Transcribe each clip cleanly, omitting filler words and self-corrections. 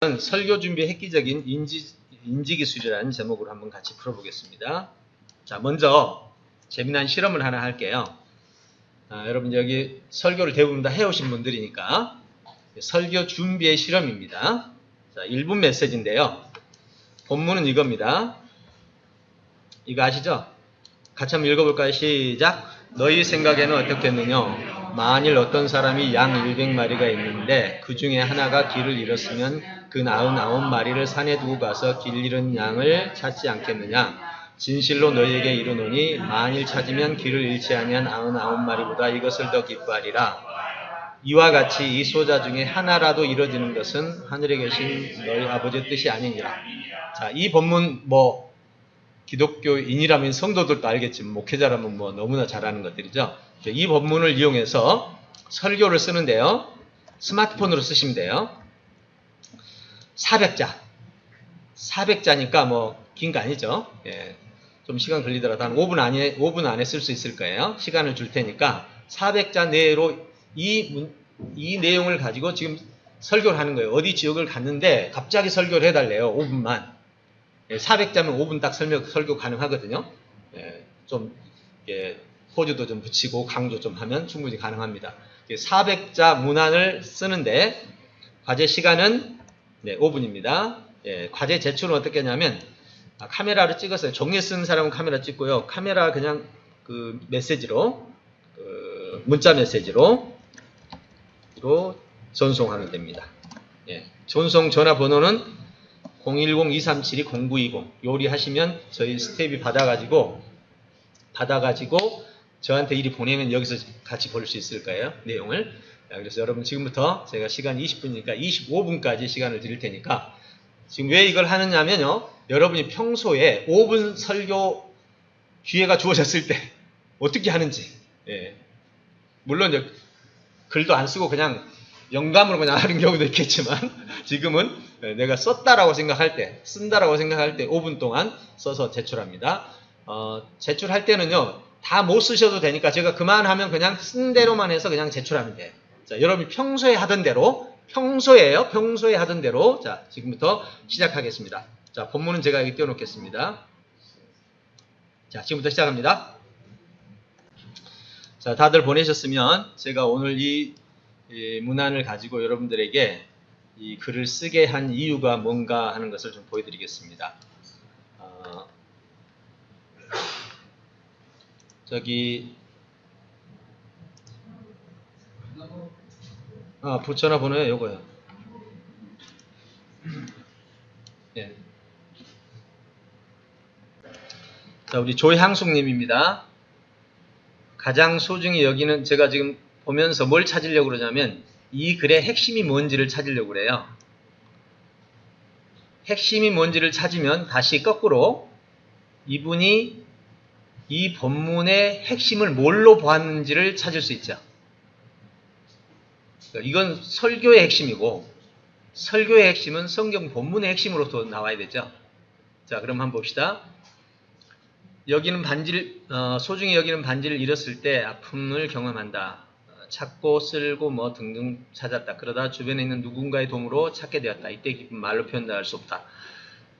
설교 준비의 획기적인 인지기술이라는 제목으로 한번 같이 풀어보겠습니다. 자, 먼저 재미난 실험을 하나 할게요. 여러분 여기 설교를 대부분 다 해오신 분들이니까 설교 준비의 실험입니다. 자, 1분 메시지인데요. 본문은 이겁니다. 이거 아시죠? 같이 한번 읽어볼까요? 시작! 너희 생각에는 어떻겠느냐? 만일 어떤 사람이 양 100마리가 있는데 그 중에 하나가 길을 잃었으면 그 99마리를 산에 두고 가서 길 잃은 양을 찾지 않겠느냐? 진실로 너희에게 이르노니 만일 찾으면 길을 잃지 아니한 99마리보다 이것을 더 기뻐하리라. 이와 같이 이 소자 중에 하나라도 이루어지는 것은 하늘에 계신 너희 아버지의 뜻이 아니니라. 자, 이 본문 기독교인이라면 성도들도 알겠지만 목회자라면 너무나 잘하는 것들이죠. 이 본문을 이용해서 설교를 쓰는데요. 스마트폰으로 쓰시면 돼요. 400자니까 긴 거 아니죠. 예, 좀 시간 걸리더라도 한 5분 안에 쓸 수 있을 거예요. 시간을 줄 테니까 400자 내로 이 내용을 가지고 지금 설교를 하는 거예요. 어디 지역을 갔는데 갑자기 설교를 해달래요. 5분만. 400자면 5분 딱 설교 가능하거든요. 좀 포즈도 좀 붙이고 강조 좀 하면 충분히 가능합니다. 400자 문안을 쓰는데 과제 시간은 5분입니다. 과제 제출은 어떻게 하냐면 카메라로 찍었어요. 종이에 쓰는 사람은 카메라 찍고요. 카메라 그냥 그 메시지로 문자 메시지로 전송하면 됩니다. 전송 전화번호는 010-237-0920 요리하시면 저희 스텝이 받아가지고 저한테 일이 보내면 여기서 같이 볼 수 있을 거예요. 내용을. 그래서 여러분 지금부터 제가 시간 20분이니까 25분까지 시간을 드릴 테니까 지금 왜 이걸 하느냐면요. 여러분이 평소에 5분 설교 기회가 주어졌을 때 어떻게 하는지. 물론 글도 안 쓰고 그냥 영감으로 그냥 하는 경우도 있겠지만 지금은 내가 쓴다라고 생각할 때 5분 동안 써서 제출합니다. 제출할 때는요. 다 못 쓰셔도 되니까 제가 그만하면 그냥 쓴 대로만 해서 그냥 제출하면 돼요. 자, 여러분이 평소에 하던 대로 자, 지금부터 시작하겠습니다. 자, 본문은 제가 여기 띄워놓겠습니다. 자, 지금부터 시작합니다. 자, 다들 보내셨으면 제가 오늘 이 문안을 가지고 여러분들에게 이 글을 쓰게 한 이유가 뭔가 하는 것을 좀 보여드리겠습니다. 전화번호요, 요거요. 자, 우리 조향숙님입니다. 가장 소중히 여기는 제가 지금 보면서 뭘 찾으려고 그러냐면 이 글의 핵심이 뭔지를 찾으려고 그래요. 핵심이 뭔지를 찾으면 다시 거꾸로 이분이 이 본문의 핵심을 뭘로 보았는지를 찾을 수 있죠. 이건 설교의 핵심이고 설교의 핵심은 성경 본문의 핵심으로도 나와야 되죠. 자, 그럼 한번 봅시다. 소중히 여기는 반지를 잃었을 때 아픔을 경험한다. 찾고 쓸고 등등 찾았다. 그러다 주변에 있는 누군가의 도움으로 찾게 되었다. 이때 기쁨 말로 표현할 수 없다.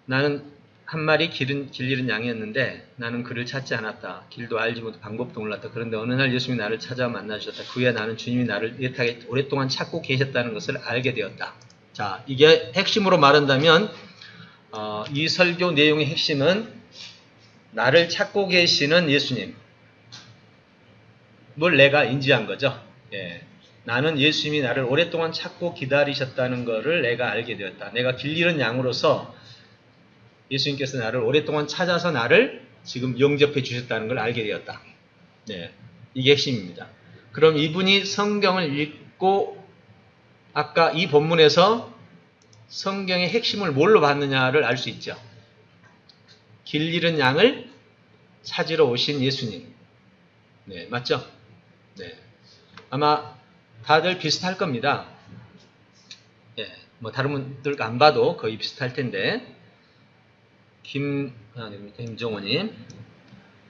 나는 한 마리 길 잃은 양이었는데 나는 그를 찾지 않았다. 길도 알지 못해 방법도 몰랐다. 그런데 어느 날 예수님이 나를 찾아 만나주셨다. 그 후에 나는 주님이 나를 애타게 오랫동안 찾고 계셨다는 것을 알게 되었다. 자, 이게 핵심으로 말한다면 이 설교 내용의 핵심은 나를 찾고 계시는 예수님을 내가 인지한 거죠. 나는 예수님이 나를 오랫동안 찾고 기다리셨다는 것을 내가 알게 되었다. 내가 길 잃은 양으로서 예수님께서 나를 오랫동안 찾아서 나를 지금 영접해 주셨다는 걸 알게 되었다. 이게 핵심입니다. 그럼 이분이 성경을 읽고 아까 이 본문에서 성경의 핵심을 뭘로 봤느냐를 알 수 있죠. 길 잃은 양을 찾으러 오신 예수님. 맞죠? 아마 다들 비슷할 겁니다. 다른 분들 안 봐도 거의 비슷할 텐데. 김정호님.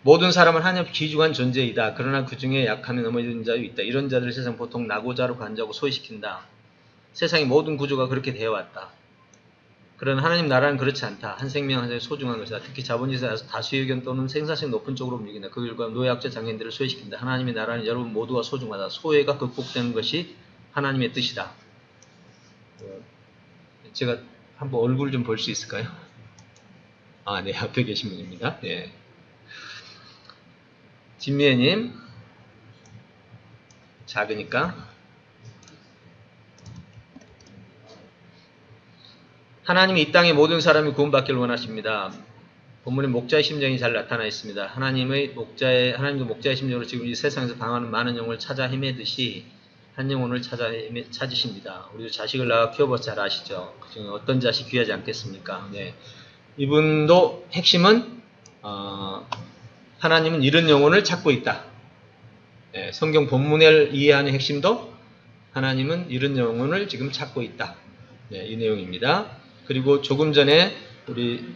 모든 사람은 하나님 귀중한 존재이다. 그러나 그 중에 약하며 넘어지는 자도 있다. 이런 자들을 세상 보통 나고자로 간주하고 소외시킨다. 세상의 모든 구조가 그렇게 되어왔다. 그런 하나님 나라는 그렇지 않다. 한 생명 한 생명 소중한 것이다. 특히 자본주의 다수의 의견 또는 생산性높은 쪽으로 움직인다. 그 결과 노예학자 장애인들을 소외시킨다. 하나님의 나라는 여러분 모두가 소중하다. 소외가 극복되는 것이 하나님의 뜻이다. 제가 한번 얼굴 좀 볼 수 있을까요? 아, 네, 앞에 계신 분입니다. 네. 진미애님, 작으니까. 하나님이 이 땅의 모든 사람이 구원받기를 원하십니다. 본문에 목자의 심정이 잘 나타나 있습니다. 하나님도 목자의 심정으로 지금 이 세상에서 방황하는 많은 영혼을 찾아 헤매듯이 한 영혼을 찾으십니다. 우리도 자식을 낳아 키워봐서 잘 아시죠? 그중에 어떤 자식 귀하지 않겠습니까? 네. 이분도 핵심은 하나님은 이런 영혼을 찾고 있다. 네, 성경 본문을 이해하는 핵심도 하나님은 이런 영혼을 지금 찾고 있다. 네, 이 내용입니다. 그리고 조금 전에 우리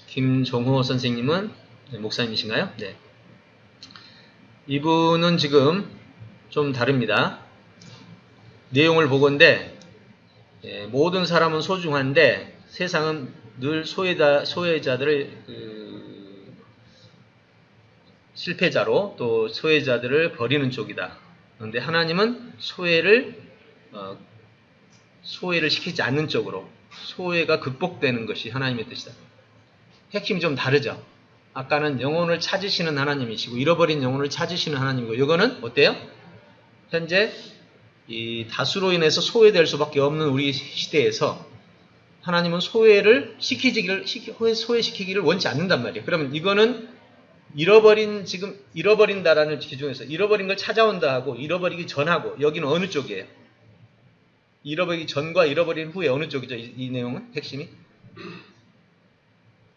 김종호 선생님은 목사님이신가요? 네. 이분은 지금 좀 다릅니다. 내용을 보건대 모든 사람은 소중한데 세상은 늘 소외자들을 실패자로 또 소외자들을 버리는 쪽이다. 그런데 하나님은 소외를 시키지 않는 쪽으로 소외가 극복되는 것이 하나님의 뜻이다. 핵심이 좀 다르죠. 아까는 영혼을 찾으시는 하나님이시고 잃어버린 영혼을 찾으시는 하나님이고 이거는 어때요? 현재 이 다수로 인해서 소외될 수밖에 없는 우리 시대에서 하나님은 소외시키기를 원치 않는단 말이에요. 그러면 이거는 잃어버린다라는 기준에서 잃어버린 걸 찾아온다 하고 잃어버리기 전하고 여기는 어느 쪽이에요? 잃어버리기 전과 잃어버린 후에 어느 쪽이죠? 이 내용은 핵심이?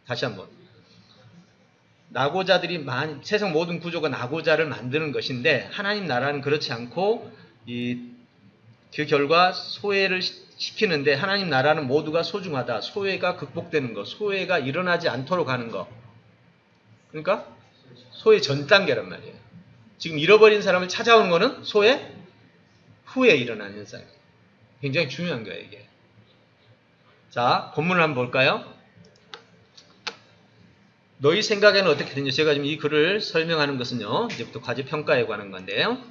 다시 한번. 낙오자들이 세상 모든 구조가 낙오자를 만드는 것인데 하나님 나라는 그렇지 않고 그 결과 소외를 시키는데 하나님 나라는 모두가 소중하다. 소외가 극복되는 것. 소외가 일어나지 않도록 하는 것. 그러니까 소외 전 단계란 말이에요. 지금 잃어버린 사람을 찾아오는 거는 소외 후에 일어나는 현상이에요. 굉장히 중요한 거예요, 이게. 자, 본문을 한번 볼까요? 너희 생각에는 어떻게 되냐? 제가 지금 이 글을 설명하는 것은요, 이제부터 과제 평가에 관한 건데요.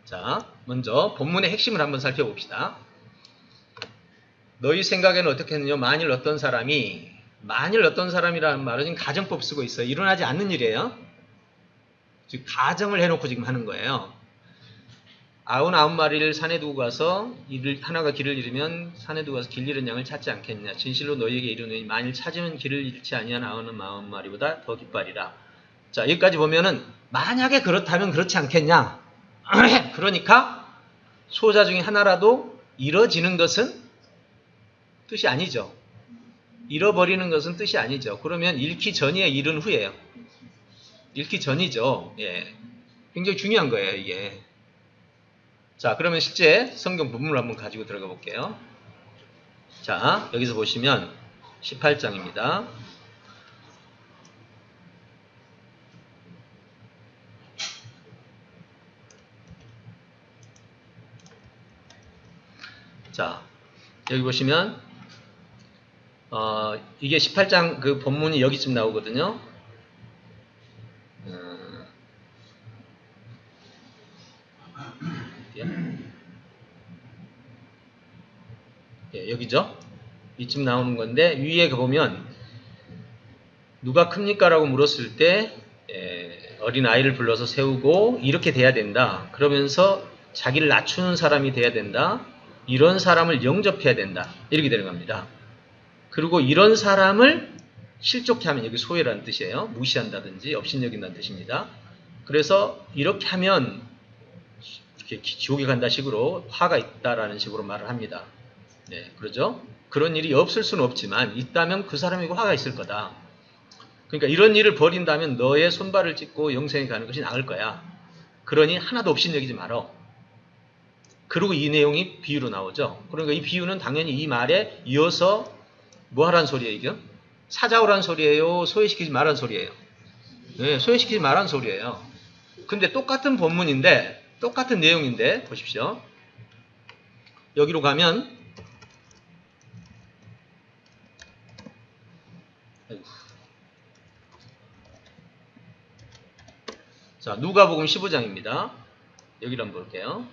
자, 먼저 본문의 핵심을 한번 살펴봅시다. 너희 생각에는 어떻게 했느냐? 만일 어떤 사람이라는 말은 지금 가정법 쓰고 있어요. 일어나지 않는 일이에요. 즉 가정을 해놓고 지금 하는 거예요. 99마리를 산에 두고 가서 하나가 길을 잃으면 산에 두고 가서 길 잃은 양을 찾지 않겠냐. 진실로 너희에게 이르노니 만일 찾으면 길을 잃지 아니한 99마리보다 더 기빨이라. 자, 여기까지 보면은 만약에 그렇다면 그렇지 않겠냐. 그러니까 소자 중에 하나라도 잃어지는 것은 뜻이 아니죠. 잃어버리는 것은 뜻이 아니죠. 그러면 잃기 전이에요, 잃은 후예요? 잃기 전이죠. 예. 굉장히 중요한 거예요, 이게. 자, 그러면 실제 성경 본문을 한번 가지고 들어가 볼게요. 자, 여기서 보시면 18장입니다. 자, 여기 보시면 이게 18장 그 본문이 여기쯤 나오거든요. 예, 여기죠. 이쯤 나오는 건데 위에 보면 누가 큽니까? 라고 물었을 때 어린 아이를 불러서 세우고 이렇게 돼야 된다. 그러면서 자기를 낮추는 사람이 돼야 된다. 이런 사람을 영접해야 된다. 이렇게 되는 겁니다. 그리고 이런 사람을 실족해 하면 여기 소외라는 뜻이에요. 무시한다든지 업신여긴다는 뜻입니다. 그래서 이렇게 하면 이렇게 지옥에 간다 식으로 화가 있다라는 식으로 말을 합니다. 네, 그러죠? 그런 일이 없을 수는 없지만 있다면 그 사람에게 화가 있을 거다. 그러니까 이런 일을 벌인다면 너의 손발을 찢고 영생에 가는 것이 나을 거야. 그러니 하나도 업신여기지 말어. 그리고 이 내용이 비유로 나오죠. 그러니까 이 비유는 당연히 이 말에 이어서 뭐 하라는 소리예요, 이게? 찾아오라는 소리예요? 소외시키지 말라는 소리예요? 네, 소외시키지 말라는 소리예요. 근데 똑같은 본문인데, 똑같은 내용인데, 보십시오. 여기로 가면, 자, 누가복음 15장입니다. 여기를 한번 볼게요.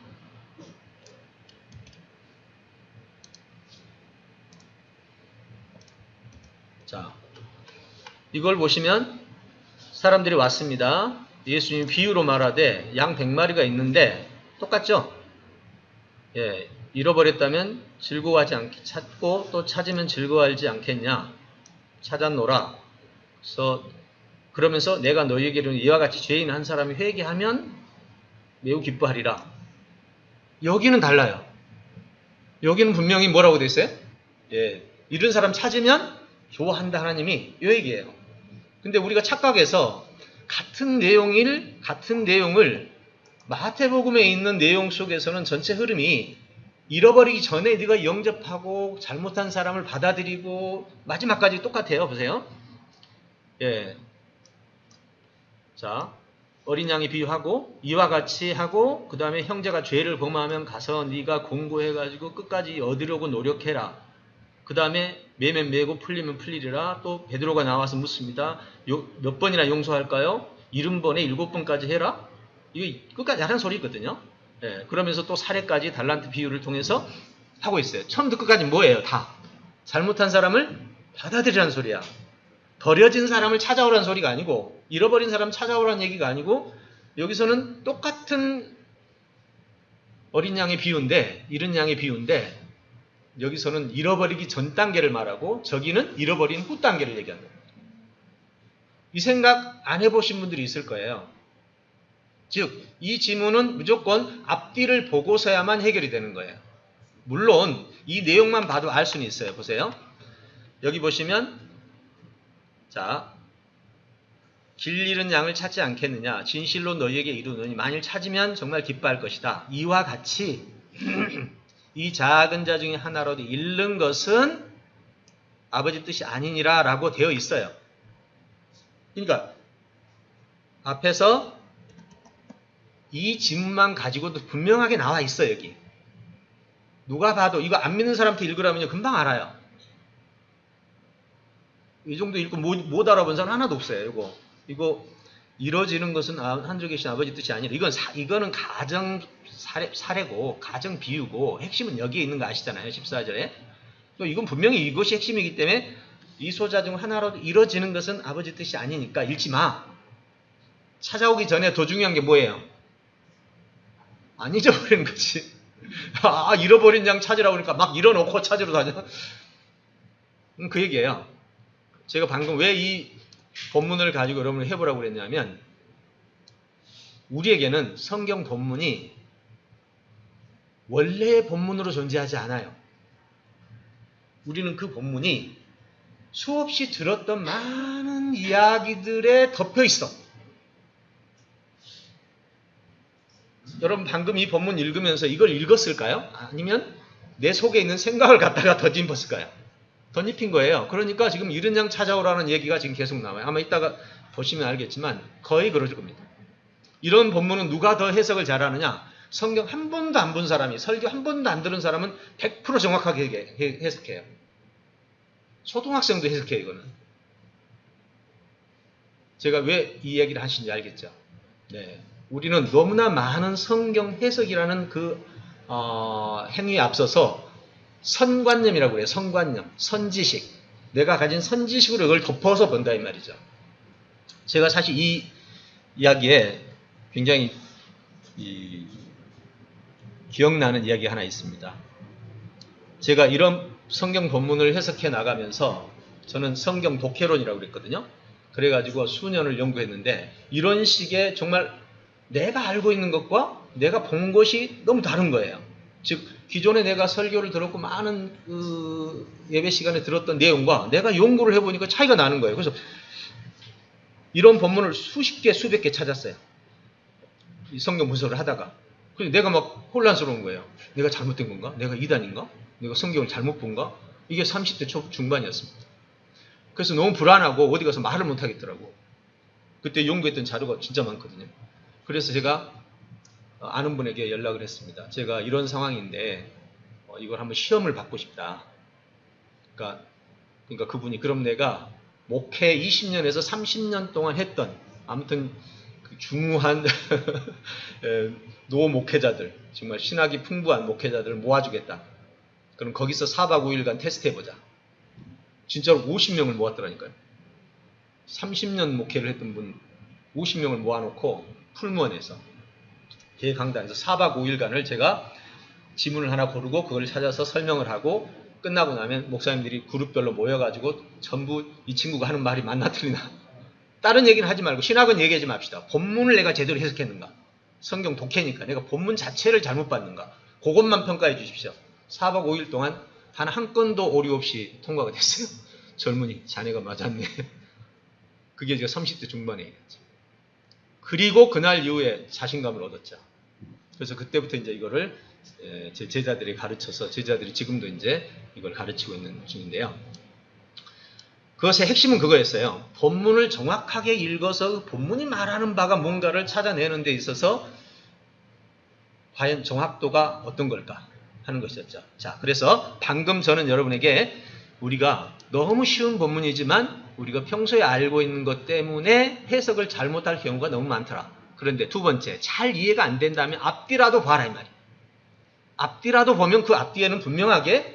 자, 이걸 보시면 사람들이 왔습니다. 예수님이 비유로 말하되 양 100마리가 있는데 똑같죠? 예, 잃어버렸다면 즐거워하지 않게 찾고 또 찾으면 즐거워하지 않겠냐? 찾았노라. 그러면서 내가 너희에게 이르노니 이와 같이 죄인 한 사람이 회개하면 매우 기뻐하리라. 여기는 달라요. 여기는 분명히 뭐라고 돼 있어요? 예, 이런 사람 찾으면 좋아한다 하나님이 이 얘기예요. 근데 우리가 착각해서 같은 내용을 마태복음에 있는 내용 속에서는 전체 흐름이 잃어버리기 전에 네가 영접하고 잘못한 사람을 받아들이고 마지막까지 똑같아요. 보세요. 예. 자, 어린 양이 비유하고 이와 같이 하고 그 다음에 형제가 죄를 범하면 가서 네가 공고해가지고 끝까지 얻으려고 노력해라. 그 다음에 매면 매고 풀리면 풀리리라. 또 베드로가 나와서 묻습니다. 몇 번이나 용서할까요? 70번에 7번까지 해라. 이게 끝까지 하는 소리 있거든요. 예, 그러면서 또 사례까지 달란트 비유를 통해서 하고 있어요. 처음부터 끝까지 뭐예요? 다 잘못한 사람을 받아들이라는 소리야. 버려진 사람을 찾아오라는 소리가 아니고 잃어버린 사람 찾아오라는 얘기가 아니고 여기서는 똑같은 어린 양의 비유인데 잃은 양의 비유인데 여기서는 잃어버리기 전 단계를 말하고 저기는 잃어버린 후 단계를 얘기한다. 이 생각 안 해보신 분들이 있을 거예요. 즉, 이 지문은 무조건 앞뒤를 보고서야만 해결이 되는 거예요. 물론 이 내용만 봐도 알 수는 있어요. 보세요. 여기 보시면 자, 길 잃은 양을 찾지 않겠느냐. 진실로 너희에게 이르노니 만일 찾으면 정말 기뻐할 것이다. 이와 같이 이 작은 자 중에 하나라도 잃는 것은 아버지 뜻이 아니니라 라고 되어 있어요. 그러니까 앞에서 이 지문만 가지고도 분명하게 나와 있어요. 여기. 누가 봐도 이거 안 믿는 사람한테 읽으라면요 금방 알아요. 이 정도 읽고 못 알아본 사람 하나도 없어요. 이거 이뤄지는 것은 하늘에 계신 아버지 뜻이 아니라 이거는 가정 사례고 가정 비유고 핵심은 여기에 있는 거 아시잖아요. 14절에. 또 이건 분명히 이것이 핵심이기 때문에 이 소자 중 하나라도 이뤄지는 것은 아버지 뜻이 아니니까 읽지 마. 찾아오기 전에 더 중요한 게 뭐예요? 안 잊어버리는 거지. 잃어버린 양 찾으라고 그러니까 막 잃어놓고 찾으러 다녀. 그 얘기예요. 제가 방금 왜 이 본문을 가지고 여러분을 해보라고 그랬냐면 우리에게는 성경 본문이 원래의 본문으로 존재하지 않아요. 우리는 그 본문이 수없이 들었던 많은 이야기들에 덮여 있어. 여러분 방금 이 본문 읽으면서 이걸 읽었을까요? 아니면 내 속에 있는 생각을 갖다가 덧입었을까요? 덧입힌 거예요. 그러니까 지금 잃은 양 찾아오라는 얘기가 지금 계속 나와요. 아마 이따가 보시면 알겠지만 거의 그럴 겁니다. 이런 본문은 누가 더 해석을 잘하느냐? 성경 한 번도 안 본 사람이, 설교 한 번도 안 들은 사람은 100% 정확하게 해석해요. 초등학생도 해석해요. 이거는. 제가 왜 이 얘기를 하시는지 알겠죠? 네. 우리는 너무나 많은 성경 해석이라는 그 행위에 앞서서 선관념이라고 그래요. 선관념, 선지식. 내가 가진 선지식으로 이걸 덮어서 본다 이 말이죠. 제가 사실 이 이야기에 굉장히 기억나는 이야기 하나 있습니다. 제가 이런 성경 본문을 해석해 나가면서 저는 성경 독해론이라고 그랬거든요. 그래가지고 수년을 연구했는데 이런 식의 정말 내가 알고 있는 것과 내가 본 것이 너무 다른 거예요. 즉 기존에 내가 설교를 들었고 많은 예배 시간에 들었던 내용과 내가 연구를 해보니까 차이가 나는 거예요. 그래서 이런 본문을 수십 개 수백 개 찾았어요. 이 성경 분석을 하다가. 그래서 내가 막 혼란스러운 거예요. 내가 잘못된 건가? 내가 이단인가? 내가 성경을 잘못 본가? 이게 30대 중반이었습니다. 그래서 너무 불안하고 어디 가서 말을 못 하겠더라고. 그때 연구했던 자료가 진짜 많거든요. 그래서 제가 아는 분에게 연락을 했습니다. 제가 이런 상황인데 이걸 한번 시험을 받고 싶다. 그러니까 그분이 그럼 내가 목회 20년에서 30년 동안 했던 아무튼 그 중후한 노 목회자들, 정말 신학이 풍부한 목회자들을 모아주겠다. 그럼 거기서 4박 5일간 테스트해보자. 진짜로 50명을 모았더라니까요. 30년 목회를 했던 분 50명을 모아놓고 풀무원에서 대강단에서 4박 5일간을 제가 지문을 하나 고르고 그걸 찾아서 설명을 하고 끝나고 나면 목사님들이 그룹별로 모여가지고 전부 이 친구가 하는 말이 맞나 틀리나 다른 얘기는 하지 말고 신학은 얘기하지 맙시다. 본문을 내가 제대로 해석했는가, 성경 독해니까 내가 본문 자체를 잘못 봤는가, 그것만 평가해 주십시오. 4박 5일 동안 단 한 건도 오류 없이 통과가 됐어요. 젊은이 자네가 맞았네. 그게 제가 30대 중반에 얘기했죠. 그리고 그날 이후에 자신감을 얻었죠. 그래서 그때부터 이제 이거를 제 제자들이 가르쳐서 제자들이 지금도 이제 이걸 가르치고 있는 중인데요. 그것의 핵심은 그거였어요. 본문을 정확하게 읽어서 본문이 말하는 바가 뭔가를 찾아내는 데 있어서 과연 정확도가 어떤 걸까 하는 것이었죠. 자, 그래서 방금 저는 여러분에게 우리가 너무 쉬운 본문이지만 우리가 평소에 알고 있는 것 때문에 해석을 잘못할 경우가 너무 많더라. 그런데 두 번째, 잘 이해가 안 된다면 앞뒤라도 봐라 이 말이에요. 앞뒤라도 보면 그 앞뒤에는 분명하게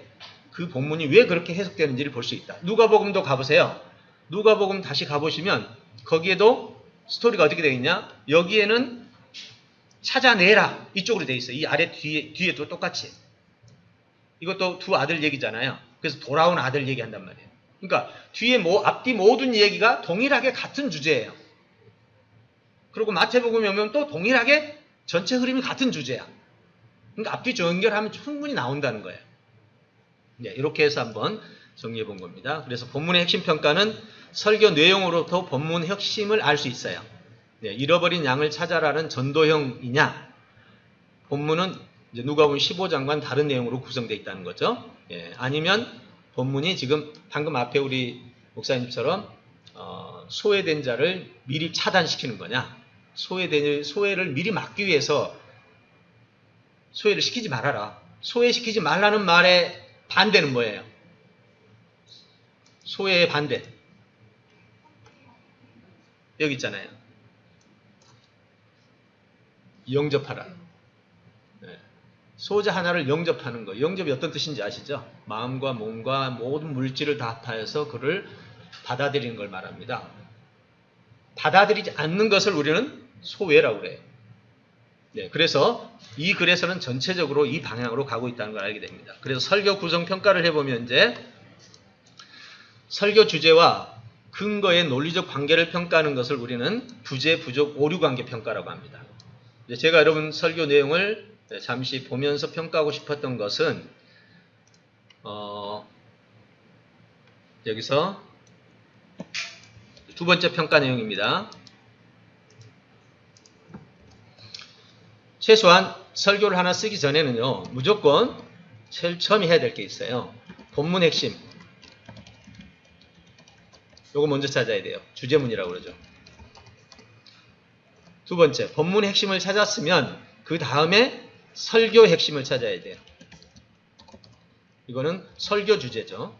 그 본문이 왜 그렇게 해석되는지를 볼 수 있다. 누가복음도 가보세요. 누가복음 다시 가보시면 거기에도 스토리가 어떻게 되어 있냐? 여기에는 찾아내라 이쪽으로 되어 있어요. 이 아래 뒤에도 똑같이. 이것도 두 아들 얘기잖아요. 그래서 돌아온 아들 얘기한단 말이에요. 그러니까 뒤에 앞뒤 모든 얘기가 동일하게 같은 주제예요. 그리고 마태복음에 오면 또 동일하게 전체 흐름이 같은 주제야. 그러니까 앞뒤 연결하면 충분히 나온다는 거예요. 네, 이렇게 해서 한번 정리해 본 겁니다. 그래서 본문의 핵심 평가는 설교 내용으로부터 본문 핵심을 알 수 있어요. 네, 잃어버린 양을 찾아라는 전도형이냐? 본문은 이제 누가복음 15장과는 다른 내용으로 구성되어 있다는 거죠. 예, 아니면 본문이 지금 방금 앞에 우리 목사님처럼 소외된 자를 미리 차단시키는 거냐? 소외를 미리 막기 위해서 소외를 시키지 말아라. 소외시키지 말라는 말의 반대는 뭐예요? 소외의 반대. 여기 있잖아요. 영접하라. 네. 소자 하나를 영접하는 거. 영접이 어떤 뜻인지 아시죠? 마음과 몸과 모든 물질을 다 합하여서 그를 받아들이는 걸 말합니다. 받아들이지 않는 것을 우리는 소외라고 그래요. 네, 그래서 이 글에서는 전체적으로 이 방향으로 가고 있다는 걸 알게 됩니다. 그래서 설교 구성 평가를 해보면 이제 설교 주제와 근거의 논리적 관계를 평가하는 것을 우리는 부재, 부족, 오류 관계 평가라고 합니다. 제가 여러분 설교 내용을 잠시 보면서 평가하고 싶었던 것은 여기서 두 번째 평가 내용입니다. 최소한 설교를 하나 쓰기 전에는요, 무조건 제일 처음에 해야 될 게 있어요. 본문 핵심. 요거 먼저 찾아야 돼요. 주제문이라고 그러죠. 두 번째, 본문 핵심을 찾았으면 그 다음에 설교 핵심을 찾아야 돼요. 이거는 설교 주제죠.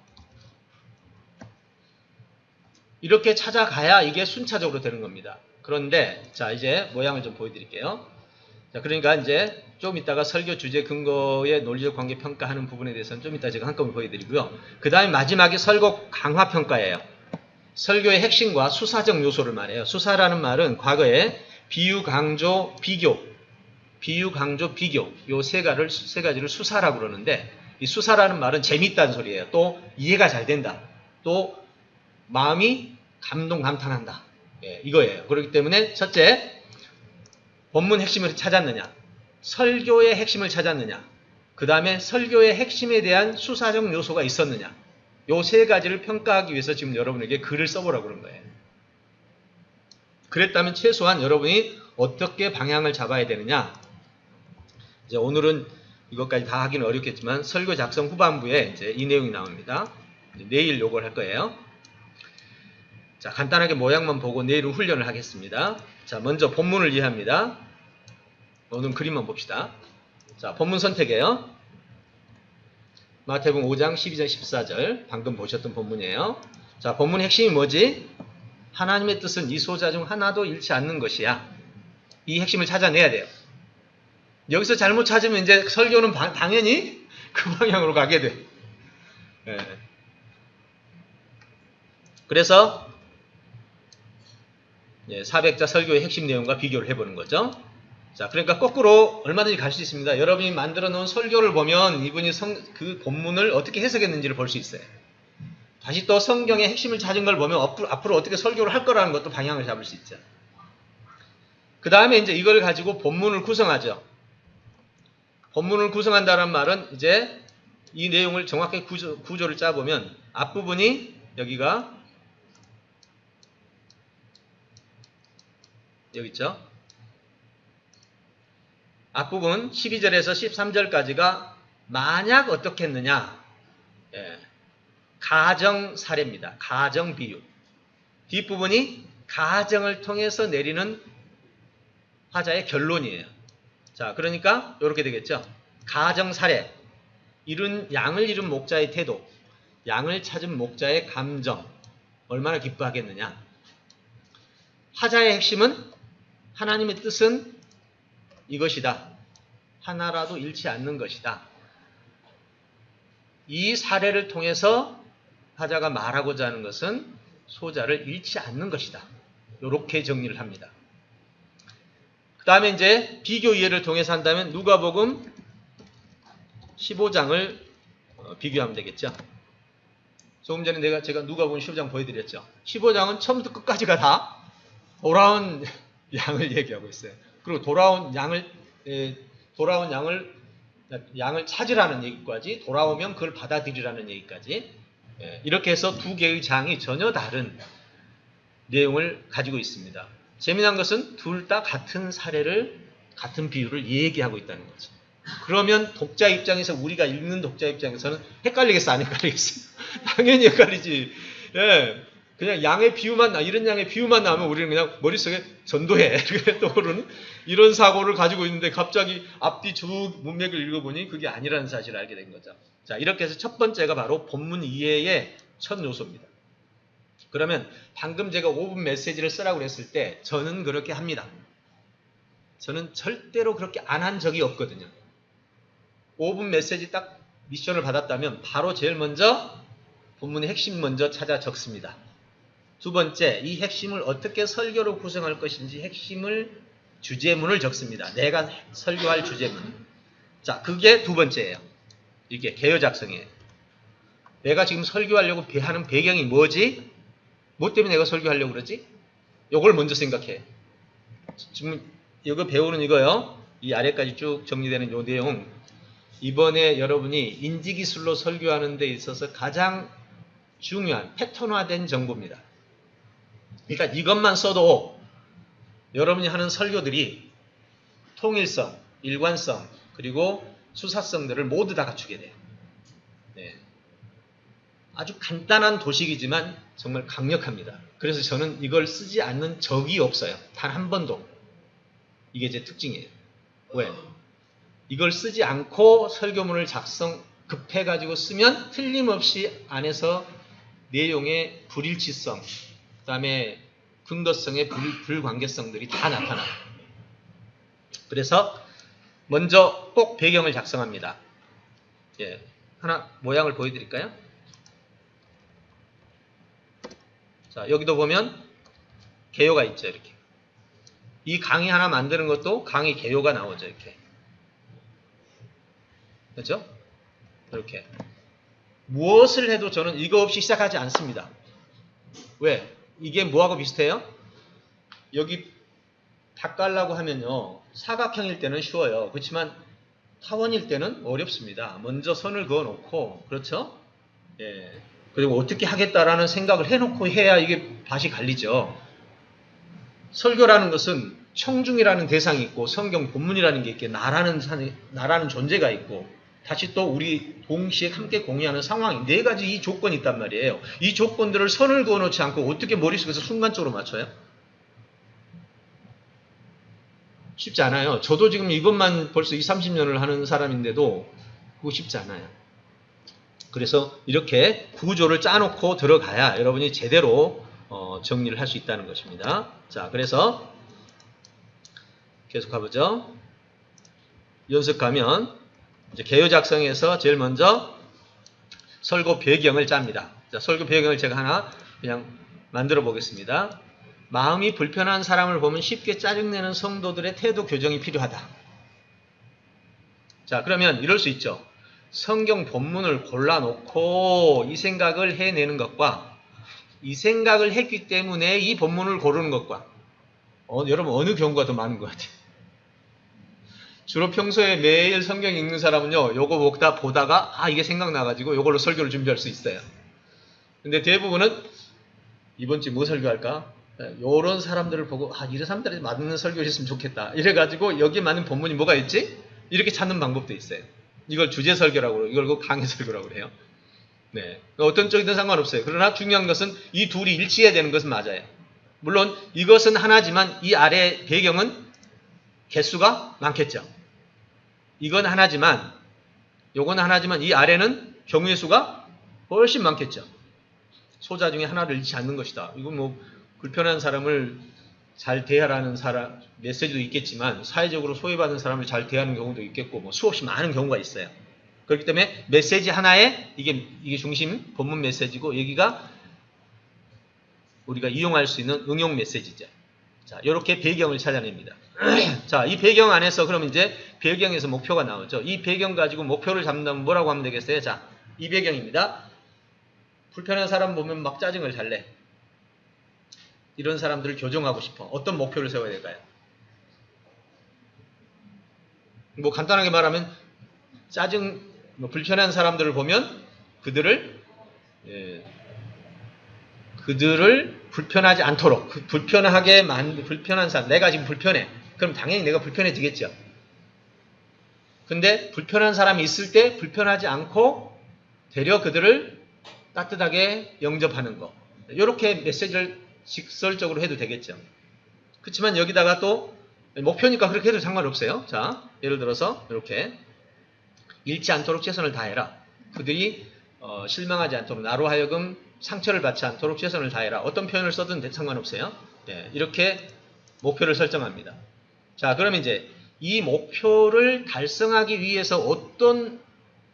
이렇게 찾아가야 이게 순차적으로 되는 겁니다. 그런데 자, 이제 모양을 좀 보여드릴게요. 자, 그러니까 이제 좀 이따가 설교 주제 근거의 논리적 관계 평가하는 부분에 대해서는 좀 이따 제가 한꺼번에 보여드리고요. 그 다음에 마지막에 설교 강화 평가예요. 설교의 핵심과 수사적 요소를 말해요. 수사라는 말은 과거에 비유, 강조, 비교, 요 세 가지를 수사라고 그러는데, 이 수사라는 말은 재밌다는 소리예요. 또 이해가 잘 된다. 또 마음이 감탄한다. 예, 이거예요. 그렇기 때문에 첫째, 본문 핵심을 찾았느냐, 설교의 핵심을 찾았느냐, 그 다음에 설교의 핵심에 대한 수사적 요소가 있었느냐, 요 세 가지를 평가하기 위해서 지금 여러분에게 글을 써보라고 그런 거예요. 그랬다면 최소한 여러분이 어떻게 방향을 잡아야 되느냐, 이제 오늘은 이것까지 다 하기는 어렵겠지만 설교 작성 후반부에 이제 이 내용이 나옵니다. 내일 요걸 할 거예요. 자, 간단하게 모양만 보고 내일은 훈련을 하겠습니다. 자, 먼저 본문을 이해합니다. 오늘 그림만 봅시다. 자, 본문 선택이에요. 마태복음 5장 12절 14절 방금 보셨던 본문이에요. 자, 본문 핵심이 뭐지? 하나님의 뜻은 이 소자 중 하나도 잃지 않는 것이야. 이 핵심을 찾아내야 돼요. 여기서 잘못 찾으면 이제 설교는 당연히 그 방향으로 가게 돼. 예. 그래서 400자 설교의 핵심 내용과 비교를 해보는 거죠. 자, 그러니까 거꾸로 얼마든지 갈 수 있습니다. 여러분이 만들어 놓은 설교를 보면 이분이 그 본문을 어떻게 해석했는지를 볼 수 있어요. 다시 또 성경의 핵심을 찾은 걸 보면 앞으로 어떻게 설교를 할 거라는 것도 방향을 잡을 수 있죠. 그 다음에 이제 이걸 가지고 본문을 구성하죠. 본문을 구성한다는 말은 이제 이 내용을 정확하게 구조를 짜보면 앞부분이 여기가 여기 있죠. 앞부분 12절에서 13절까지가 만약 어떻게 했느냐. 가정 사례입니다. 가정 비유. 뒷부분이 가정을 통해서 내리는 화자의 결론이에요. 자, 그러니까 이렇게 되겠죠. 가정 사례. 양을 잃은 목자의 태도. 양을 찾은 목자의 감정. 얼마나 기뻐하겠느냐. 화자의 핵심은 하나님의 뜻은 이것이다. 하나라도 잃지 않는 것이다. 이 사례를 통해서 화자가 말하고자 하는 것은 소자를 잃지 않는 것이다. 이렇게 정리를 합니다. 그 다음에 이제 비교 이해를 통해서 한다면 누가복음 15장을 비교하면 되겠죠. 조금 전에 제가 누가복음 15장 보여드렸죠. 15장은 처음부터 끝까지가 다 돌아온 양을 얘기하고 있어요. 그리고 돌아온 양을 찾으라는 얘기까지, 돌아오면 그걸 받아들이라는 얘기까지, 이렇게 해서 두 개의 장이 전혀 다른 내용을 가지고 있습니다. 재미난 것은 둘 다 같은 사례를, 같은 비유를 얘기하고 있다는 거죠. 그러면 독자 입장에서, 우리가 읽는 독자 입장에서는 헷갈리겠어, 안 헷갈리겠어? 당연히 헷갈리지. 그냥 양의 비유만, 이런 양의 비유만 나오면 우리는 그냥 머릿속에 전도해. 이렇게 떠오르는 이런 사고를 가지고 있는데 갑자기 앞뒤 쭉 문맥을 읽어보니 그게 아니라는 사실을 알게 된 거죠. 자, 이렇게 해서 첫 번째가 바로 본문 이해의 첫 요소입니다. 그러면 방금 제가 5분 메시지를 쓰라고 그랬을 때 저는 그렇게 합니다. 저는 절대로 그렇게 안 한 적이 없거든요. 5분 메시지 딱 미션을 받았다면 바로 제일 먼저 본문의 핵심 먼저 찾아 적습니다. 두 번째, 이 핵심을 어떻게 설교로 구성할 것인지 주제문을 적습니다. 내가 설교할 주제문. 자, 그게 두 번째예요. 이게 개요 작성이에요. 내가 지금 설교하려고 하는 배경이 뭐지? 뭐 때문에 내가 설교하려고 그러지? 요걸 먼저 생각해. 지금 이거 배우는 이거요. 이 아래까지 쭉 정리되는 요 내용. 이번에 여러분이 인지기술로 설교하는 데 있어서 가장 중요한 패턴화된 정보입니다. 그러니까 이것만 써도 여러분이 하는 설교들이 통일성, 일관성, 그리고 수사성들을 모두 다 갖추게 돼요. 아주 간단한 도식이지만 정말 강력합니다. 그래서 저는 이걸 쓰지 않는 적이 없어요. 단 한 번도. 이게 제 특징이에요. 왜? 이걸 쓰지 않고 설교문을 급해가지고 쓰면 틀림없이 안에서 내용의 불일치성, 그 다음에 근거성의 불관계성들이 다 나타나요. 그래서 먼저 꼭 배경을 작성합니다. 하나 모양을 보여드릴까요? 자, 여기도 보면 개요가 있죠. 이렇게. 이 강의 하나 만드는 것도 강의 개요가 나오죠. 이렇게. 그렇죠? 이렇게. 무엇을 해도 저는 이거 없이 시작하지 않습니다. 왜? 이게 뭐하고 비슷해요? 여기 다 깔라고 하면요. 사각형일 때는 쉬워요. 그렇지만 타원일 때는 어렵습니다. 먼저 선을 그어놓고, 그렇죠? 그리고 어떻게 하겠다라는 생각을 해놓고 해야 이게 밭이 갈리죠. 설교라는 것은 청중이라는 대상이 있고 성경 본문이라는 게 있고 나라는 존재가 있고 다시 또 우리 동시에 함께 공유하는 상황이 네 가지 이 조건이 있단 말이에요. 이 조건들을 선을 그어놓지 않고 어떻게 머릿속에서 순간적으로 맞춰요? 쉽지 않아요. 저도 지금 이것만 벌써 20, 30년을 하는 사람인데도 그거 쉽지 않아요. 그래서 이렇게 구조를 짜놓고 들어가야 여러분이 제대로 정리를 할 수 있다는 것입니다. 자, 그래서 계속 가보죠. 연습 가면 이제 개요 작성에서 제일 먼저 설교 배경을 짭니다. 자, 설교 배경을 제가 하나 그냥 만들어 보겠습니다. 마음이 불편한 사람을 보면 쉽게 짜증내는 성도들의 태도 교정이 필요하다. 자, 그러면 이럴 수 있죠. 성경 본문을 골라놓고 이 생각을 해내는 것과 이 생각을 했기 때문에 이 본문을 고르는 것과 여러분 어느 경우가 더 많은 것 같아요? 주로 평소에 매일 성경 읽는 사람은요, 요거 보다가 이게 생각나가지고 요걸로 설교를 준비할 수 있어요. 근데 대부분은 이번 주에 뭐 설교할까? 요런 사람들을 보고 이런 사람들이 맞는 설교를 했으면 좋겠다. 이래가지고 여기에 맞는 본문이 뭐가 있지? 이렇게 찾는 방법도 있어요. 이걸 주제 설교라고 그래요. 이걸 강의 설교라고 그래요. 네. 어떤 쪽이든 상관없어요. 그러나 중요한 것은 이 둘이 일치해야 되는 것은 맞아요. 물론 이것은 하나지만 이 아래 배경은 개수가 많겠죠. 이건 하나지만 요건 하나지만 이 아래는 경우의 수가 훨씬 많겠죠. 소자 중에 하나를 잃지 않는 것이다. 이건 뭐 불편한 사람을 잘 대하라는 메시지도 있겠지만 사회적으로 소외받는 사람을 잘 대하는 경우도 있겠고 뭐 수없이 많은 경우가 있어요. 그렇기 때문에 메시지 하나에 이게 중심 본문 메시지고 여기가 우리가 이용할 수 있는 응용 메시지죠. 자, 이렇게 배경을 찾아냅니다. 자, 이 배경 안에서 그럼 이제 배경에서 목표가 나오죠. 이 배경 가지고 목표를 잡는다면 뭐라고 하면 되겠어요? 자, 이 배경입니다. 불편한 사람 보면 막 짜증을 잘 내. 이런 사람들을 교정하고 싶어. 어떤 목표를 세워야 될까요? 뭐 간단하게 말하면 불편한 사람들을 보면 그들을 불편하지 않도록 불편한 사람, 내가 지금 불편해. 그럼 당연히 내가 불편해지겠죠. 근데 불편한 사람이 있을 때 불편하지 않고 되려 그들을 따뜻하게 영접하는 거. 이렇게 메시지를 직설적으로 해도 되겠죠. 그렇지만 여기다가 또 목표니까 그렇게 해도 상관없어요. 자, 예를 들어서 이렇게 잃지 않도록 최선을 다해라. 그들이 실망하지 않도록 나로 하여금 상처를 받지 않도록 최선을 다해라. 어떤 표현을 써든 상관없어요. 네, 이렇게 목표를 설정합니다. 자, 그럼 이제 이 목표를 달성하기 위해서 어떤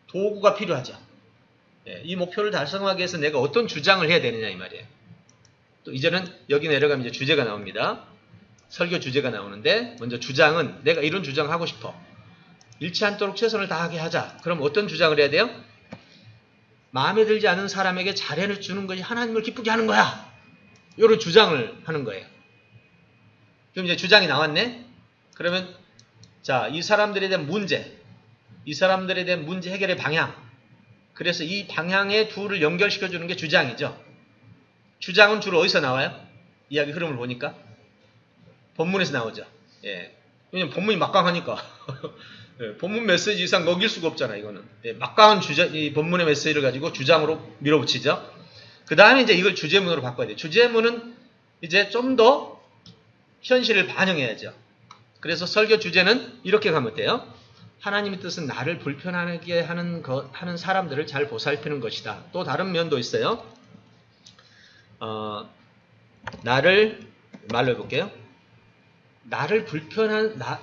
도구가 필요하죠? 네, 이 목표를 달성하기 위해서 내가 어떤 주장을 해야 되느냐 이 말이에요. 또 이제는 여기 내려가면 이제 주제가 나옵니다. 설교 주제가 나오는데 먼저 주장은 내가 이런 주장을 하고 싶어. 잃지 않도록 최선을 다하게 하자. 그럼 어떤 주장을 해야 돼요? 마음에 들지 않은 사람에게 잘해를 주는 것이 하나님을 기쁘게 하는 거야. 이런 주장을 하는 거예요. 그럼 이제 주장이 나왔네? 그러면 자, 이 사람들에 대한 문제 해결의 방향. 그래서 이 방향의 둘을 연결시켜주는 게 주장이죠. 주장은 주로 어디서 나와요? 이야기 흐름을 보니까 본문에서 나오죠. 예. 왜냐면 본문이 막강하니까. 예, 본문 메시지 이상 먹일 수가 없잖아, 이거는. 예, 막강한 이 본문의 메시지를 가지고 주장으로 밀어붙이죠. 그 다음에 이제 이걸 주제문으로 바꿔야 돼요. 주제문은 이제 좀 더 현실을 반영해야죠. 그래서 설교 주제는 이렇게 가면 돼요. 하나님의 뜻은 나를 불편하게 하는 사람들을 잘 보살피는 것이다. 또 다른 면도 있어요. 말로 해볼게요.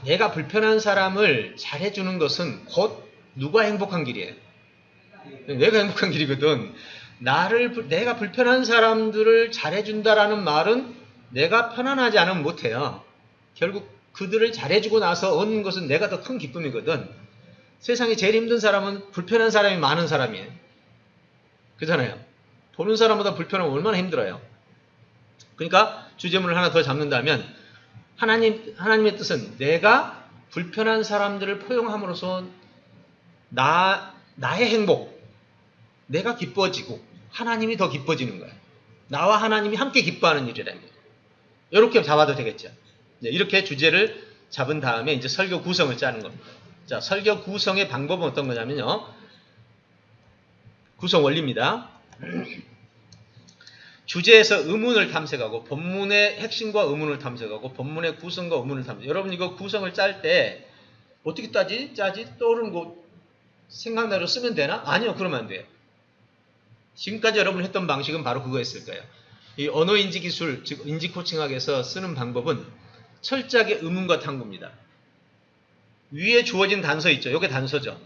내가 불편한 사람을 잘해주는 것은 곧 누가 행복한 길이에요? 내가 행복한 길이거든. 내가 불편한 사람들을 잘해준다라는 말은 내가 편안하지 않으면 못해요. 결국 그들을 잘해주고 나서 얻는 것은 내가 더 큰 기쁨이거든. 세상에 제일 힘든 사람은 불편한 사람이 많은 사람이에요. 그렇잖아요. 보는 사람보다 불편하면 얼마나 힘들어요. 그러니까 주제문을 하나 더 잡는다면 하나님의 뜻은 내가 불편한 사람들을 포용함으로써 나의 행복, 내가 기뻐지고 하나님이 더 기뻐지는 거예요. 나와 하나님이 함께 기뻐하는 일이라는 거예요. 이렇게 잡아도 되겠죠. 이렇게 주제를 잡은 다음에 이제 설교 구성을 짜는 겁니다. 자, 설교 구성의 방법은 어떤 거냐면요. 구성 원리입니다. 주제에서 의문을 탐색하고 본문의 핵심과 의문을 탐색하고 본문의 구성과 의문을 탐색. 여러분 이거 구성을 짤 때 어떻게 짜지? 떠오르는 거 생각나로 쓰면 되나? 아니요. 그러면 안 돼요. 지금까지 여러분 했던 방식은 바로 그거였을 거예요. 이 언어인지 기술, 즉 인지 코칭학에서 쓰는 방법은 철저하게 의문과 탐구입니다. 위에 주어진 단서 있죠. 이게 단서죠.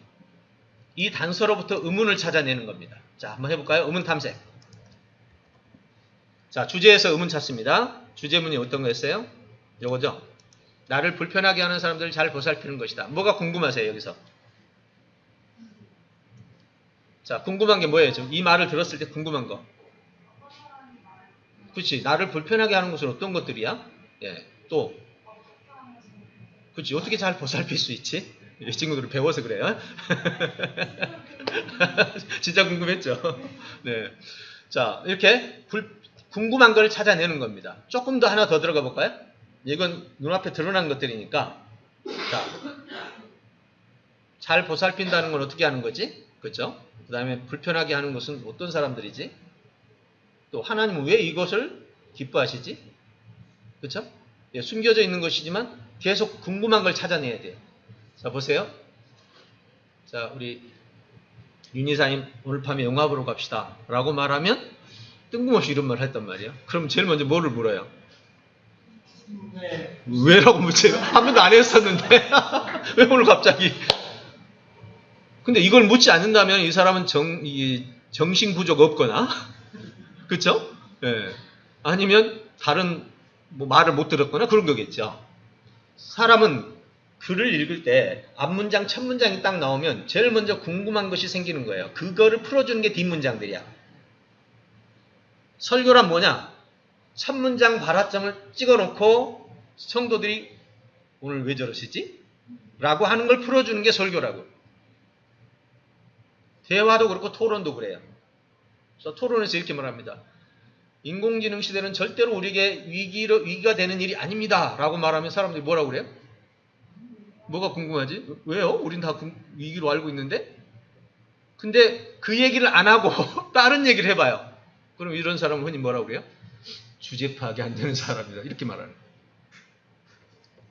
이 단서로부터 의문을 찾아내는 겁니다. 자, 한번 해볼까요? 의문 탐색. 자, 주제에서 의문 찾습니다. 주제문이 어떤 거였어요? 요거죠. 나를 불편하게 하는 사람들을 잘 보살피는 것이다. 뭐가 궁금하세요, 여기서? 자, 궁금한 게 뭐예요? 지금 이 말을 들었을 때 궁금한 거. 그렇지. 나를 불편하게 하는 것은 어떤 것들이야? 예. 또. 그렇지. 어떻게 잘 보살필 수 있지? 이 친구들은 배워서 그래요. 진짜 궁금했죠? 네. 자, 이렇게 궁금한 걸 찾아내는 겁니다. 조금 더 하나 더 들어가 볼까요? 이건 눈앞에 드러난 것들이니까. 자, 잘 보살핀다는 건 어떻게 하는 거지? 그렇죠? 그 다음에 불편하게 하는 것은 어떤 사람들이지? 또 하나님은 왜 이것을 기뻐하시지? 그렇죠? 예, 숨겨져 있는 것이지만 계속 궁금한 걸 찾아내야 돼요. 자, 보세요. 자, 우리 윤이사님 오늘 밤에 영화 보러 갑시다 라고 말하면 뜬금없이 이런 말을 했단 말이에요. 그럼 제일 먼저 뭐를 물어요? 네. 왜라고 묻지? 한 번도 안 했었는데 왜 오늘 갑자기? 근데 이걸 묻지 않는다면 이 사람은 정신 부족 없거나 그렇죠? 예. 아니면 다른 뭐 말을 못 들었거나 그런 거겠죠. 사람은 글을 읽을 때 앞문장, 첫 문장이 딱 나오면 제일 먼저 궁금한 것이 생기는 거예요. 그거를 풀어주는 게 뒷문장들이야. 설교란 뭐냐? 첫 문장 발화점을 찍어놓고 성도들이 오늘 왜 저러시지? 라고 하는 걸 풀어주는 게 설교라고. 대화도 그렇고 토론도 그래요. 그래서 토론에서 이렇게 말합니다. 인공지능 시대는 절대로 우리에게 위기가 되는 일이 아닙니다. 라고 말하면 사람들이 뭐라고 그래요? 뭐가 궁금하지? 왜요? 우린 다 위기로 알고 있는데? 근데 그 얘기를 안 하고 다른 얘기를 해봐요. 그럼 이런 사람은 흔히 뭐라고 그래요? 주제 파악이 안 되는 사람이다. 이렇게 말하는 거예요.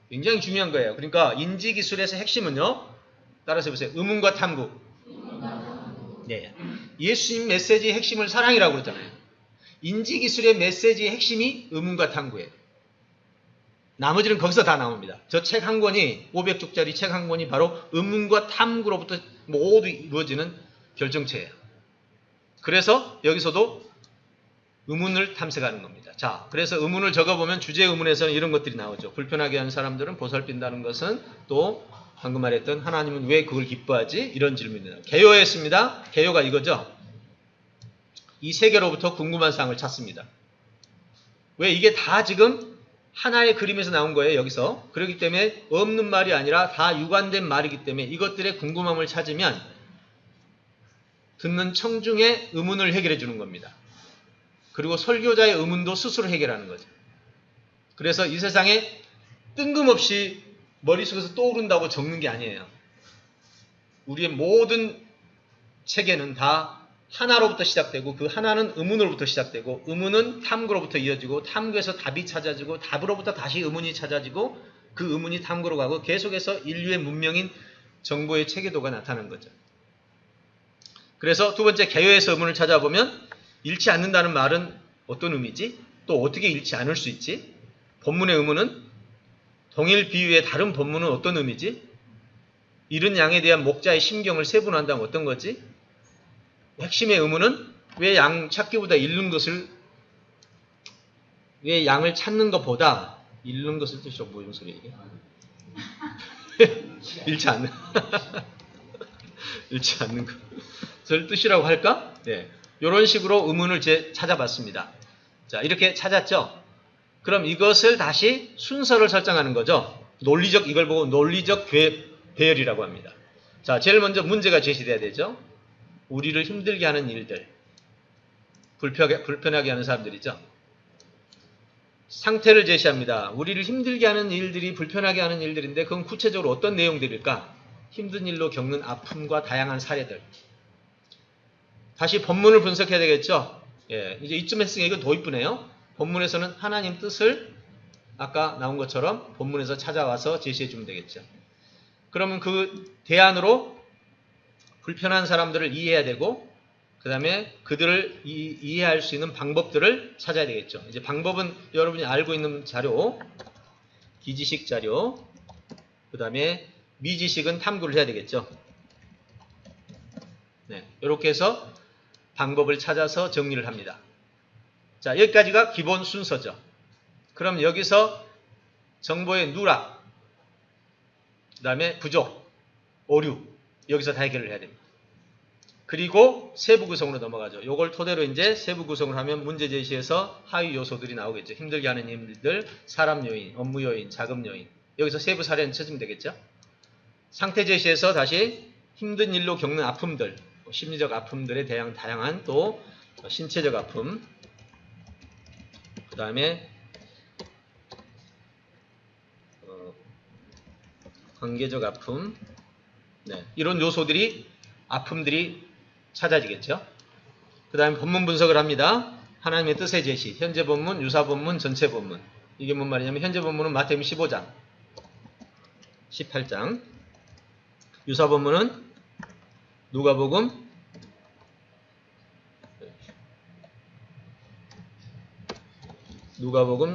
굉장히 중요한 거예요. 그러니까 인지기술에서 핵심은요. 따라서 해보세요. 의문과 탐구. 네. 예수님 메시지의 핵심을 사랑이라고 그러잖아요. 인지기술의 메시지의 핵심이 의문과 탐구예요. 나머지는 거기서 다 나옵니다. 저 책 한 권이 500쪽짜리 책 한 권이 바로 의문과 탐구로부터 모두 이루어지는 결정체예요. 그래서 여기서도 의문을 탐색하는 겁니다. 자, 그래서 의문을 적어보면 주제 의문에서는 이런 것들이 나오죠. 불편하게 하는 사람들은 보살핀다는 것은 또 방금 말했던 하나님은 왜 그걸 기뻐하지? 이런 질문입니다. 개요했습니다. 개요가 이거죠. 이 세 개로부터 궁금한 사항을 찾습니다. 왜 이게 다 지금 하나의 그림에서 나온 거예요. 여기서. 그렇기 때문에 없는 말이 아니라 다 유관된 말이기 때문에 이것들의 궁금함을 찾으면 듣는 청중의 의문을 해결해 주는 겁니다. 그리고 설교자의 의문도 스스로 해결하는 거죠. 그래서 이 세상에 뜬금없이 머릿속에서 떠오른다고 적는 게 아니에요. 우리의 모든 체계는 다 하나로부터 시작되고 그 하나는 의문으로부터 시작되고 의문은 탐구로부터 이어지고 탐구에서 답이 찾아지고 답으로부터 다시 의문이 찾아지고 그 의문이 탐구로 가고 계속해서 인류의 문명인 정보의 체계도가 나타나는 거죠. 그래서 두 번째 개요에서 의문을 찾아보면 잃지 않는다는 말은 어떤 의미지? 또 어떻게 잃지 않을 수 있지? 본문의 의문은 동일 비유의 다른 본문은 어떤 의미지? 잃은 양에 대한 목자의 심경을 세분한다면 어떤 거지? 핵심의 의문은 왜 양 찾기보다 잃는 것을 왜 양을 찾는 것보다 잃는 것을 뜻이죠. 무슨 소리야 이게? 잃지 않는 잃지 않는 것을 뜻이라고 할까? 네. 이런 식으로 의문을 찾아봤습니다. 자, 이렇게 찾았죠? 그럼 이것을 다시 순서를 설정하는 거죠. 이걸 보고 논리적 배열이라고 합니다. 자, 제일 먼저 문제가 제시돼야 되죠. 우리를 힘들게 하는 일들, 불편하게 하는 사람들이죠. 상태를 제시합니다. 우리를 힘들게 하는 일들이 불편하게 하는 일들인데 그건 구체적으로 어떤 내용들일까? 힘든 일로 겪는 아픔과 다양한 사례들. 다시 본문을 분석해야 되겠죠. 예, 이제 이쯤 했으니까 이건 더 이쁘네요. 본문에서는 하나님 뜻을 아까 나온 것처럼 본문에서 찾아와서 제시해 주면 되겠죠. 그러면 그 대안으로 불편한 사람들을 이해해야 되고 그 다음에 그들을 이해할 수 있는 방법들을 찾아야 되겠죠. 이제 방법은 여러분이 알고 있는 자료, 기지식 자료, 그 다음에 미지식은 탐구를 해야 되겠죠. 네, 이렇게 해서 방법을 찾아서 정리를 합니다. 자, 여기까지가 기본 순서죠. 그럼 여기서 정보의 누락, 그 다음에 부족, 오류, 여기서 다 해결을 해야 됩니다. 그리고 세부 구성으로 넘어가죠. 요걸 토대로 이제 세부 구성을 하면 문제 제시에서 하위 요소들이 나오겠죠. 힘들게 하는 일들, 사람 요인, 업무 요인, 자금 요인. 여기서 세부 사례는 찾으면 되겠죠. 상태 제시에서 다시 힘든 일로 겪는 아픔들, 심리적 아픔들에 대한 다양한 또 신체적 아픔, 그 다음에 관계적 아픔, 네, 이런 요소들이 아픔들이 찾아지겠죠. 그 다음에 본문 분석을 합니다. 하나님의 뜻의 제시, 현재 본문, 유사 본문, 전체 본문. 이게 뭔 말이냐면 현재 본문은 마태복음 15장, 18장, 유사 본문은 누가복음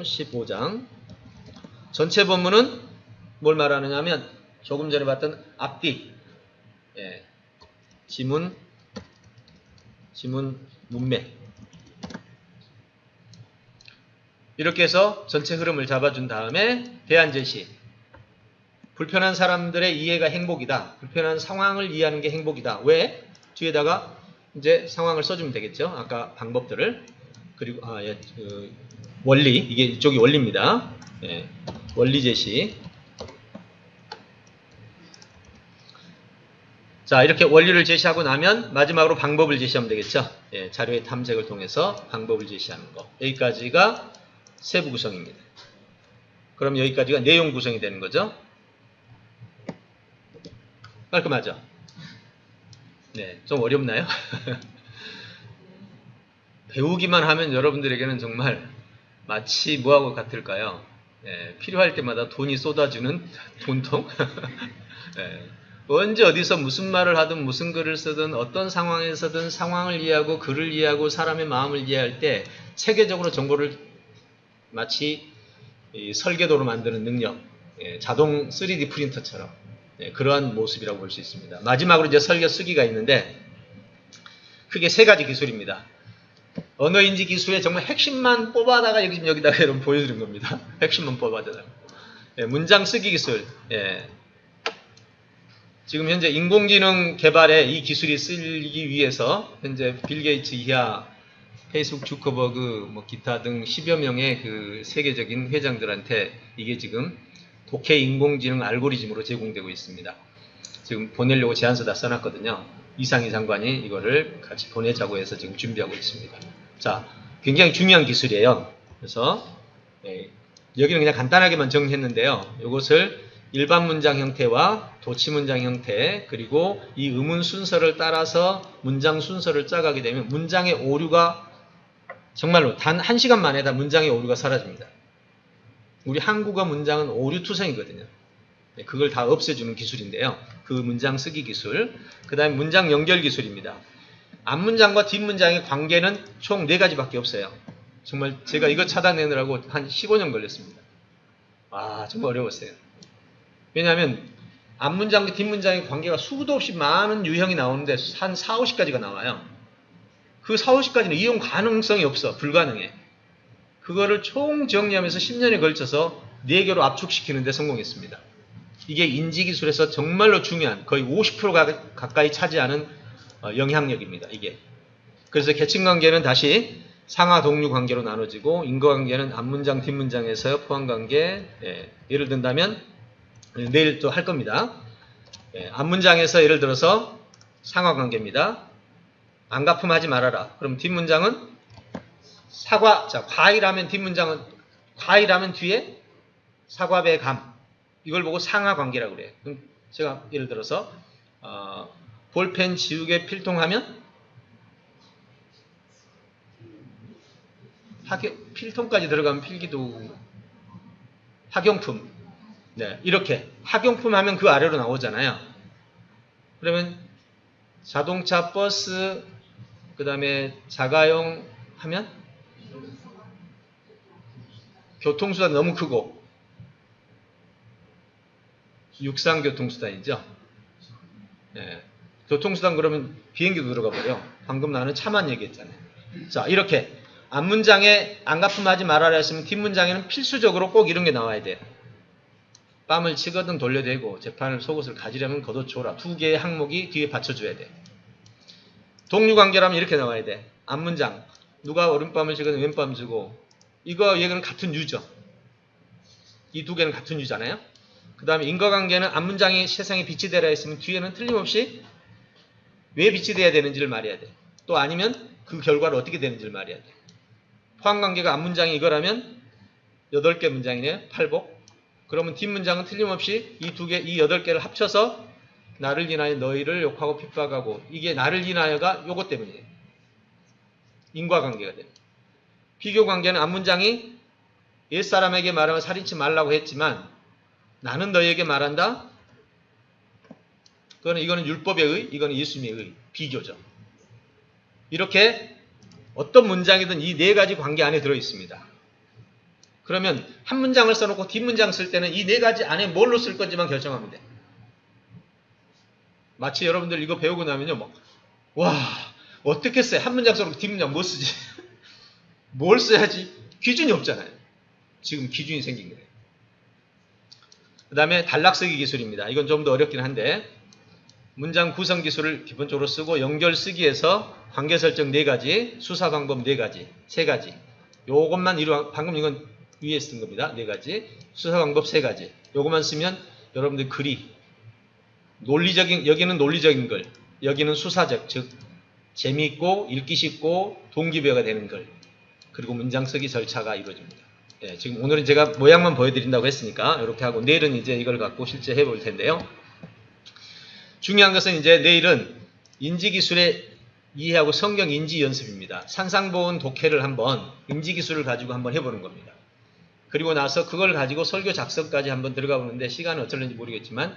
15장, 전체 본문은 뭘 말하느냐면 조금 전에 봤던 앞뒤, 예, 지문, 문맥. 이렇게 해서 전체 흐름을 잡아준 다음에 대안 제시. 불편한 사람들의 이해가 행복이다. 불편한 상황을 이해하는 게 행복이다. 왜? 뒤에다가 이제 상황을 써주면 되겠죠. 아까 방법들을. 그리고 원리. 이게 이쪽이 원리입니다. 예, 원리 제시. 자, 이렇게 원리를 제시하고 나면 마지막으로 방법을 제시하면 되겠죠. 예, 자료의 탐색을 통해서 방법을 제시하는 거. 여기까지가 세부 구성입니다. 그럼 여기까지가 내용 구성이 되는 거죠. 깔끔하죠? 네, 좀 어렵나요? 배우기만 하면 여러분들에게는 정말 마치 뭐하고 같을까요? 예, 필요할 때마다 돈이 쏟아주는 돈통? 예, 언제 어디서 무슨 말을 하든 무슨 글을 쓰든 어떤 상황에서든 상황을 이해하고 글을 이해하고 사람의 마음을 이해할 때 체계적으로 정보를 마치 설계도로 만드는 능력, 예, 자동 3D 프린터처럼, 예, 그러한 모습이라고 볼 수 있습니다. 마지막으로 이제 설계 쓰기가 있는데 크게 세 가지 기술입니다. 언어인지 기술의 정말 핵심만 뽑아다가 여기다가 여러분 보여드린 겁니다. 핵심만 뽑아다가. 예, 문장 쓰기 기술. 예. 지금 현재 인공지능 개발에 이 기술이 쓰이기 위해서 현재 빌 게이츠 이하 페이스북 주커버그 뭐 기타 등 10여 명의 그 세계적인 회장들한테 이게 지금 독해 인공지능 알고리즘으로 제공되고 있습니다. 지금 보내려고 제안서 다 써놨거든요. 이상희 장관이 이거를 같이 보내자고 해서 지금 준비하고 있습니다. 자, 굉장히 중요한 기술이에요. 그래서 여기는 그냥 간단하게만 정리했는데요. 이것을 일반 문장 형태와 도치 문장 형태, 그리고 이 의문 순서를 따라서 문장 순서를 짜가게 되면 문장의 오류가 정말로 단 1시간 만에 다 문장의 오류가 사라집니다. 우리 한국어 문장은 오류투성이거든요. 그걸 다 없애주는 기술인데요. 그 문장 쓰기 기술. 그 다음에 문장 연결 기술입니다. 앞문장과 뒷문장의 관계는 총 4가지밖에 없어요. 정말 제가 이거 찾아내느라고 한 15년 걸렸습니다. 와, 정말 어려웠어요. 왜냐하면 앞문장과 뒷문장의 관계가 수도 없이 많은 유형이 나오는데 한 4, 50가지가 나와요. 그 4, 50가지는 이용 가능성이 없어. 불가능해. 그거를 총 정리하면서 10년에 걸쳐서 4개로 압축시키는 데 성공했습니다. 이게 인지기술에서 정말로 중요한 거의 50% 가까이 차지하는 영향력입니다. 이게. 그래서 계층관계는 다시 상하 동류 관계로 나눠지고 인과관계는 앞문장 뒷문장에서 포함관계. 예를 든다면 내일 또 할 겁니다. 앞문장에서 예를 들어서 상하관계입니다. 안가품하지 말아라. 그럼 뒷문장은 사과. 자, 과일하면 뒷문장은 과일하면 뒤에 사과배 감. 이걸 보고 상하관계라고 그래요. 그럼 제가 예를 들어서 볼펜, 지우개, 필통하면 필통까지 들어가면 필기도구, 학용품. 네, 이렇게 학용품 하면 그 아래로 나오잖아요. 그러면 자동차, 버스, 그 다음에 자가용 하면 교통수단 너무 크고 육상교통수단이죠. 예. 교통수단 그러면 비행기도 들어가 버려. 방금 나는 차만 얘기했잖아요. 자, 이렇게 앞문장에 안가품하지 말아라 했으면 뒷문장에는 필수적으로 꼭 이런 게 나와야 돼요. 뺨을 치거든 돌려대고 재판을 속옷을 가지려면 걷어줘라. 두 개의 항목이 뒤에 받쳐줘야 돼. 동류관계라면 이렇게 나와야 돼. 앞문장 누가 오른뺨을 치거든 왼뺨 주고 이거 얘기는 같은 유죠. 이 두 개는 같은 유잖아요. 그 다음에 인과관계는 앞문장이 세상에 빛이 되라 했으면 뒤에는 틀림없이 왜 빛이 돼야 되는지를 말해야 돼. 또 아니면 그 결과를 어떻게 되는지를 말해야 돼. 포함관계가 앞문장이 이거라면 8개 문장이네요. 8복. 그러면 뒷문장은 틀림없이 이 8개를 합쳐서 나를 인하여 너희를 욕하고 핍박하고 이게 나를 인하여가 요것 때문이에요. 인과관계가 됩니다. 비교관계는 앞문장이 옛사람에게 말하면 살인치 말라고 했지만 나는 너희에게 말한다. 이거는 율법의 의, 이거는 예수님의 의. 비교죠. 이렇게 어떤 문장이든 이 네 가지 관계 안에 들어 있습니다. 그러면 한 문장을 써놓고 뒷문장 쓸 때는 이 네 가지 안에 뭘로 쓸 건지만 결정하면 돼. 마치 여러분들 이거 배우고 나면요, 와, 어떻게 써요? 한 문장 써놓고 뒷문장 뭐 쓰지? 뭘 써야지? 기준이 없잖아요. 지금 기준이 생긴 거예요. 그 다음에 단락쓰기 기술입니다. 이건 좀 더 어렵긴 한데 문장 구성 기술을 기본적으로 쓰고 연결 쓰기에서 관계 설정 4가지, 수사 방법 4가지, 3가지. 요것만 방금 이건 위에 쓴 겁니다. 4가지. 수사 방법 3가지. 요것만 쓰면 여러분들 글이 여기는 논리적인 글, 여기는 수사적, 즉 재미있고 읽기 쉽고 동기부여가 되는 글. 그리고 문장 쓰기 절차가 이루어집니다. 예, 지금 오늘은 제가 모양만 보여드린다고 했으니까 이렇게 하고 내일은 이제 이걸 갖고 실제 해볼 텐데요. 중요한 것은 이제 내일은 인지기술의 이해하고 성경 인지 연습입니다. 산상보온 독해를 한번 인지기술을 가지고 한번 해보는 겁니다. 그리고 나서 그걸 가지고 설교 작성까지 한번 들어가 보는데 시간은 어쩔는지 모르겠지만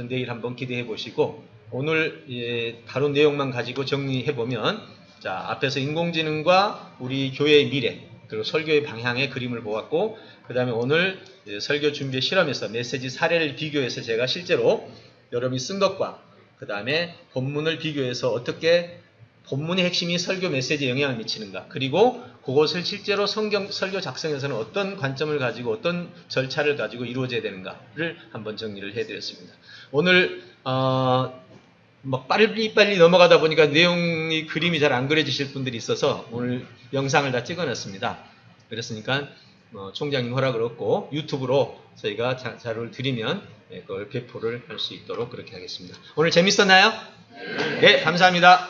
내일 한번 기대해 보시고 오늘 다룬 내용만 가지고 정리해 보면 자 앞에서 인공지능과 우리 교회의 미래 그리고 설교의 방향의 그림을 보았고 그 다음에 오늘 설교 준비 실험에서 메시지 사례를 비교해서 제가 실제로 여러분이 쓴 것과 그 다음에 본문을 비교해서 어떻게 본문의 핵심이 설교 메시지에 영향을 미치는가 그리고 그것을 실제로 성경 설교 작성에서는 어떤 관점을 가지고 어떤 절차를 가지고 이루어져야 되는가를 한번 정리를 해드렸습니다. 오늘 빨리 넘어가다 보니까 내용이 그림이 잘 안 그려지실 분들이 있어서 오늘 영상을 다 찍어놨습니다. 그랬으니까 총장님 허락을 얻고 유튜브로 저희가 자료를 드리면 그걸 배포를 할 수 있도록 그렇게 하겠습니다. 오늘 재밌었나요? 네, 감사합니다.